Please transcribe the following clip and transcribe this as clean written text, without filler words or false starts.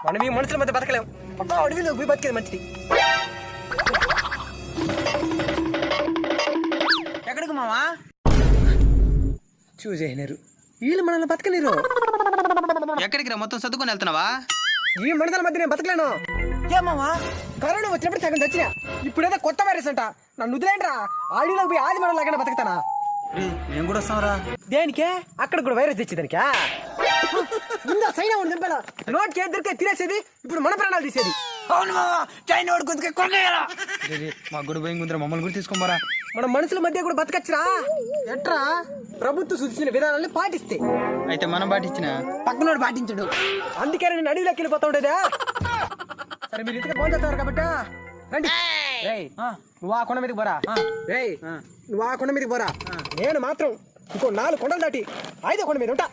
మనం ఈ మనుషుల మధ్య బతకలేం. అడవిలో పోయి బతికేది మంచిది. ఎక్కడికి మావా? చూసేనారు వీళ్ళు మనల్ని బతకలేరు. ఎక్కడికి రా? మొత్తం చదువుకొని వెళ్తున్నావా? ఈ మనుషుల మధ్య నేను బతకలేను. ఏమావా? కరోనా వచ్చినప్పుడు సగం తెచ్చినా. ఇప్పుడేదో కొత్త వైరస్ అంట. నన్ను వదిలేంట్రా. ఆడిలోకి పోయి ఆది మనం లాగానే బతుకుతానా? మేము కూడా వస్తాంరా. దేనికే? అక్కడ కూడా వైరస్ తెచ్చేదానికా? ముందు సైనా ఉండి దింపాలా. నోట్కి ఏది దొరికే తినేసేది. ఇప్పుడు మన ప్రాణాలు తీసేది. అవును మావా, చైనా వాడు కొద్దిగా కొనగలరా? మా గుడి పోయి ముందర మమ్మల్ని కూడా తీసుకోమరా. మన మనుషుల మధ్య కూడా బతకచ్చురా. ఎట్రా? ప్రభుత్వం సూచించిన విధానాన్ని పాటిస్తే. అయితే మనం పాటించిన పక్కనోడు పాటించడు. అందుకే నేను అడవిలోకి వెళ్ళిపోతా ఉండేదా. సరే మీరు ఇంతగా ఫోన్ చేస్తారు కాబట్టి రండి. నువ్వు ఆ కొండ మీదకి పోరా. నువ్వు ఆ కొండ మీదకి పోరా. నేను మాత్రం ఇంకో 4 కొండలు దాటి 5వ కొండ మీద ఉంటా.